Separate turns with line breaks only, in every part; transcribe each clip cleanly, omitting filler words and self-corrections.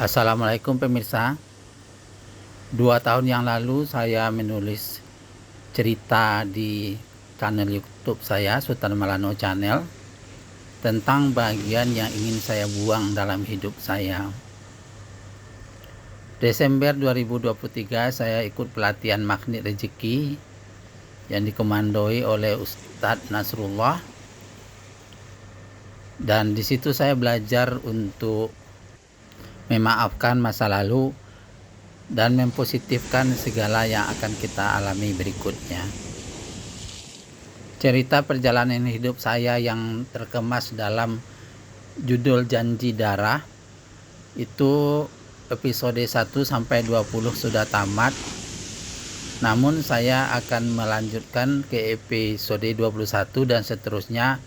Assalamualaikum pemirsa. 2 tahun yang lalu saya menulis cerita di channel YouTube saya, Sultan Malano Channel, tentang bagian yang ingin saya buang dalam hidup saya. Desember 2023 saya ikut pelatihan Magnet Rezeki yang dikomandoi oleh Ustadz Nasrullah, dan di situ saya belajar untuk memaafkan masa lalu dan mempositifkan segala yang akan kita alami berikutnya. Cerita perjalanan hidup saya yang terkemas dalam judul Janji Darah itu episode 1 sampai 20 sudah tamat. Namun saya akan melanjutkan ke episode 21 dan seterusnya,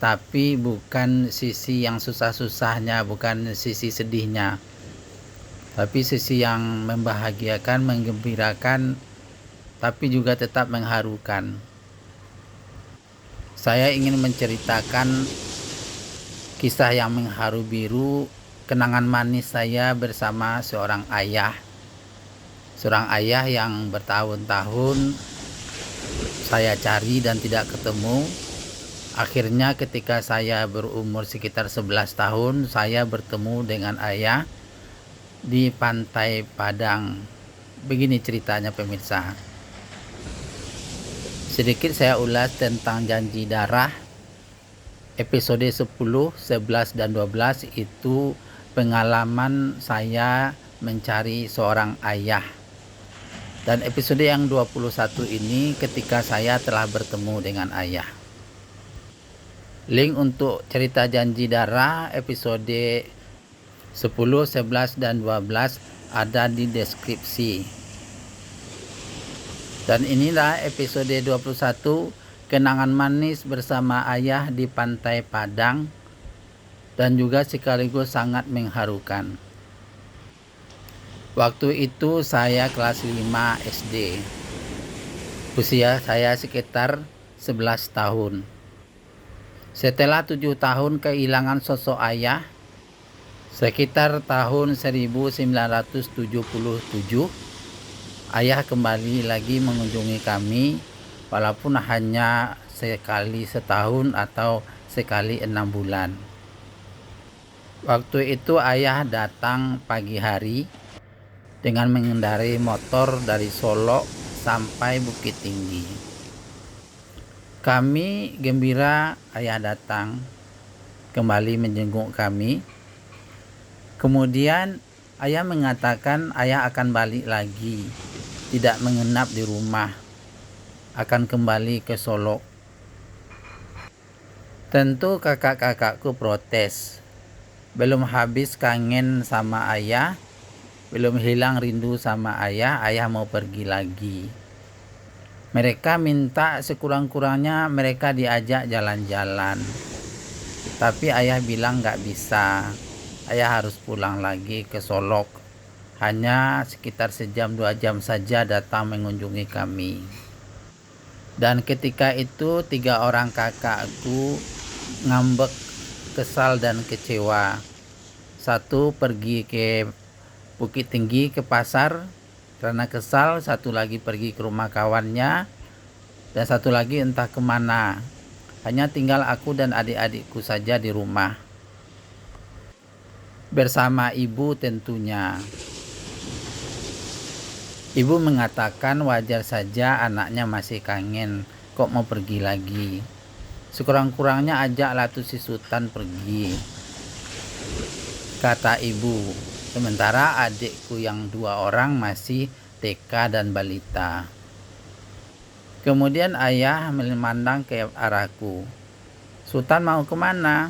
tapi bukan sisi yang susah-susahnya, bukan sisi sedihnya, tapi sisi yang membahagiakan, menggembirakan, tapi juga tetap mengharukan. Saya ingin menceritakan kisah yang mengharu biru, kenangan manis saya bersama seorang ayah. Seorang ayah yang bertahun-tahun saya cari dan tidak ketemu. Akhirnya ketika saya berumur sekitar 11 tahun, saya bertemu dengan ayah di Pantai Padang. Begini ceritanya pemirsa. Sedikit saya ulas tentang Janji Darah. Episode 10, 11, dan 12 itu pengalaman saya mencari seorang ayah. Dan episode yang 21 ini ketika saya telah bertemu dengan ayah. Link untuk cerita Janji Darah episode 10, 11, dan 12 ada di deskripsi. Dan inilah episode 21, kenangan manis bersama ayah di Pantai Padang, dan juga sekaligus sangat mengharukan. Waktu itu saya kelas 5 SD. Usia saya sekitar 11 tahun. Setelah 7 tahun kehilangan sosok ayah, sekitar tahun 1977, ayah kembali lagi mengunjungi kami, walaupun hanya sekali setahun atau sekali 6 bulan. Waktu itu ayah datang pagi hari dengan mengendarai motor dari Solo sampai Bukit Tinggi. Kami gembira ayah datang kembali menjenguk kami. Kemudian ayah mengatakan ayah akan balik lagi, tidak menginap di rumah, akan kembali ke Solo. Tentu kakak-kakakku protes. Belum habis kangen sama ayah, belum hilang rindu sama ayah, ayah mau pergi lagi. Mereka minta sekurang-kurangnya mereka diajak jalan-jalan. Tapi ayah bilang gak bisa. Ayah harus pulang lagi ke Solok. Hanya sekitar sejam 2 jam saja datang mengunjungi kami. Dan ketika itu 3 orang kakakku ngambek, kesal dan kecewa. Satu pergi ke Bukit Tinggi ke pasar karena kesal, satu lagi pergi ke rumah kawannya, dan satu lagi entah kemana. Hanya tinggal aku dan adik-adikku saja di rumah. Bersama ibu tentunya. Ibu mengatakan wajar saja anaknya masih kangen, kok mau pergi lagi. Sekurang-kurangnya ajaklah tuh si Sultan pergi, kata ibu. Sementara adikku yang 2 orang masih TK dan balita. Kemudian ayah memandang ke arahku. Sultan mau kemana?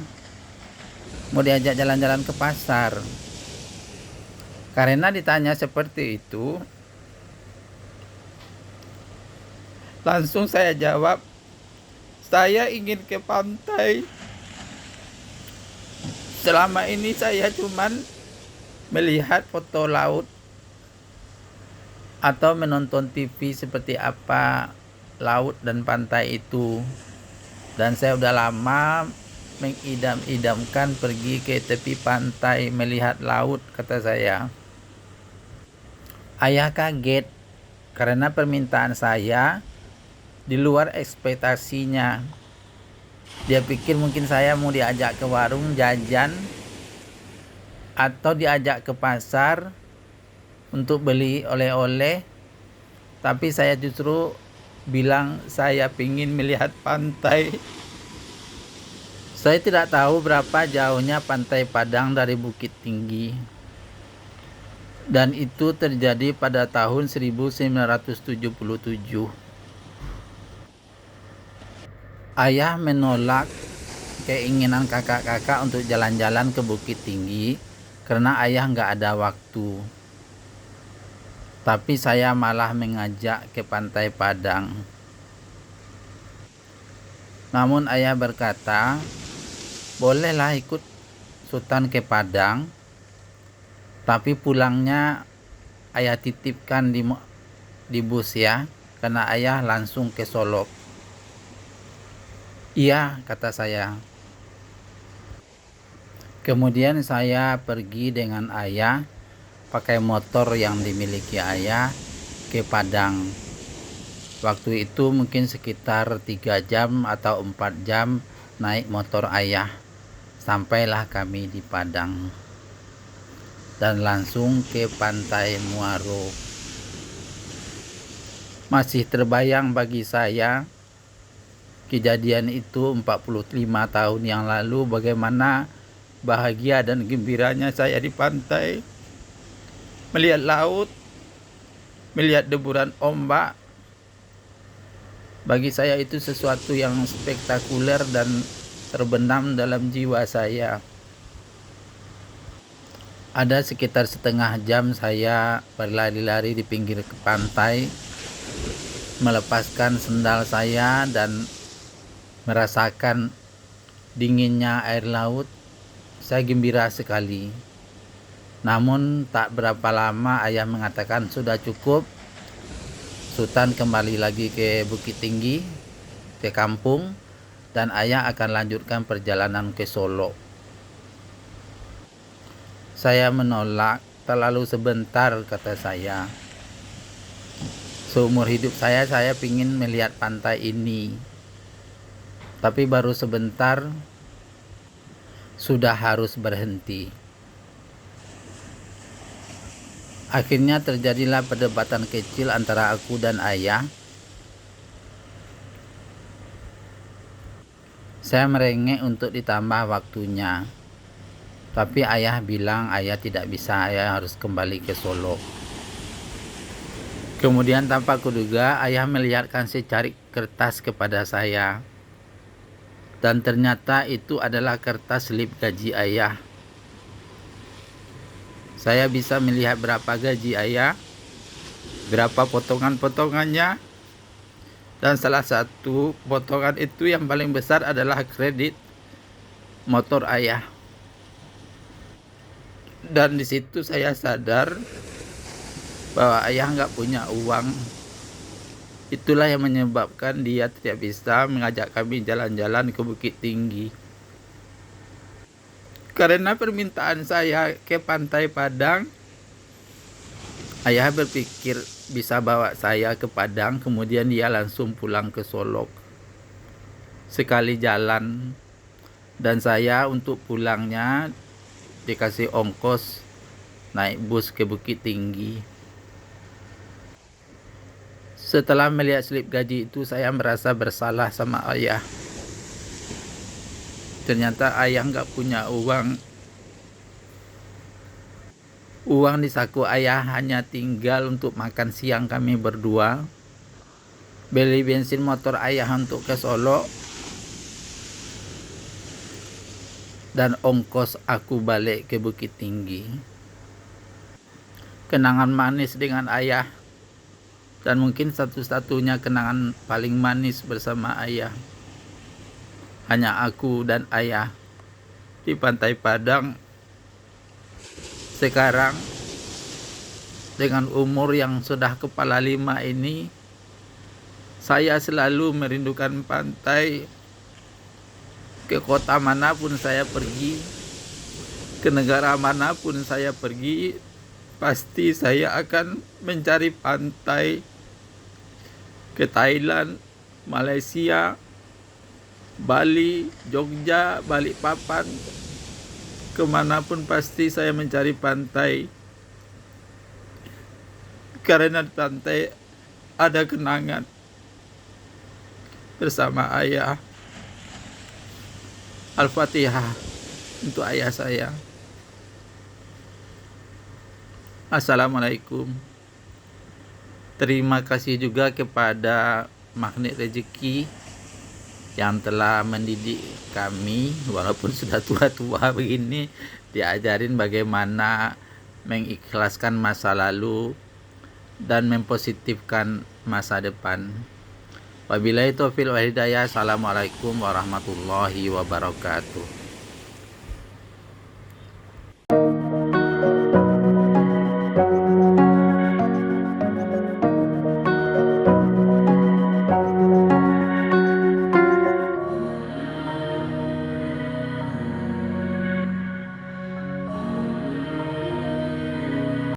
Mau diajak jalan-jalan ke pasar. Karena ditanya seperti itu, langsung saya jawab, saya ingin ke pantai. Selama ini saya cuman melihat foto laut atau menonton TV seperti apa laut dan pantai itu. Dan saya udah lama mengidam-idamkan pergi ke tepi pantai melihat laut, kata saya. Ayah kaget karena permintaan saya di luar ekspektasinya. Dia pikir mungkin saya mau diajak ke warung jajan atau diajak ke pasar untuk beli oleh-oleh. Tapi saya justru bilang saya ingin melihat pantai. Saya tidak tahu berapa jauhnya Pantai Padang dari Bukit Tinggi. Dan itu terjadi pada tahun 1977. Ayah menolak keinginan kakak-kakak untuk jalan-jalan ke Bukit Tinggi karena ayah nggak ada waktu. Tapi saya malah mengajak ke Pantai Padang. Namun ayah berkata, bolehlah ikut Sultan ke Padang, tapi pulangnya ayah titipkan di bus ya, karena ayah langsung ke Solo. Iya, kata saya. Kemudian saya pergi dengan ayah pakai motor yang dimiliki ayah ke Padang. Waktu itu mungkin sekitar 3 jam atau 4 jam naik motor ayah. Sampailah kami di Padang dan langsung ke Pantai Muaro. Masih terbayang bagi saya kejadian itu 45 tahun yang lalu, bagaimana bahagia dan gembiranya saya di pantai, melihat laut, melihat deburan ombak. Bagi saya itu sesuatu yang spektakuler dan terbenam dalam jiwa saya. Ada sekitar setengah jam saya berlari-lari di pinggir pantai, melepaskan sendal saya dan merasakan dinginnya air laut. Saya gembira sekali. Namun tak berapa lama ayah mengatakan sudah cukup. Sultan kembali lagi ke Bukit Tinggi, ke kampung, dan ayah akan lanjutkan perjalanan ke Solo. Saya menolak, terlalu sebentar, kata saya. Seumur hidup saya ingin melihat pantai ini. Tapi baru sebentar sudah harus berhenti. Akhirnya terjadilah perdebatan kecil antara aku dan ayah. Saya merengek untuk ditambah waktunya. Tapi ayah bilang ayah tidak bisa, ayah harus kembali ke Solo. Kemudian tanpa kuduga ayah melihatkan secari kertas kepada saya. Dan ternyata itu adalah kertas slip gaji ayah. Saya bisa melihat berapa gaji ayah, berapa potongan-potongannya, dan salah satu potongan itu yang paling besar adalah kredit motor ayah. Dan di situ saya sadar bahwa ayah nggak punya uang. Itulah yang menyebabkan dia tidak bisa mengajak kami jalan-jalan ke Bukit Tinggi. Karena permintaan saya ke Pantai Padang, ayah berpikir bisa bawa saya ke Padang, kemudian dia langsung pulang ke Solo. Sekali jalan, dan saya untuk pulangnya dikasih ongkos naik bus ke Bukit Tinggi. Setelah melihat slip gaji itu, saya merasa bersalah sama ayah. Ternyata ayah nggak punya uang. Uang di saku ayah hanya tinggal untuk makan siang kami berdua, beli bensin motor ayah untuk ke Solo, dan ongkos aku balik ke Bukit Tinggi. Kenangan manis dengan ayah, dan mungkin satu-satunya kenangan paling manis bersama ayah. Hanya aku dan ayah di Pantai Padang. Sekarang dengan umur yang sudah kepala 5 ini, saya selalu merindukan pantai. ke kota manapun saya pergi, ke negara manapun saya pergi, pasti saya akan mencari pantai ke Thailand, Malaysia, Bali, Jogja, Balikpapan. Kemanapun pasti saya mencari pantai, karena di pantai ada kenangan bersama ayah. Al-Fatihah untuk ayah saya. Assalamualaikum. Terima kasih juga kepada Magnet Rezeki yang telah mendidik kami, walaupun sudah tua-tua begini, diajarin bagaimana mengikhlaskan masa lalu dan mempositifkan masa depan. Wabillahi taufiq wal hidayah. Assalamualaikum warahmatullahi wabarakatuh.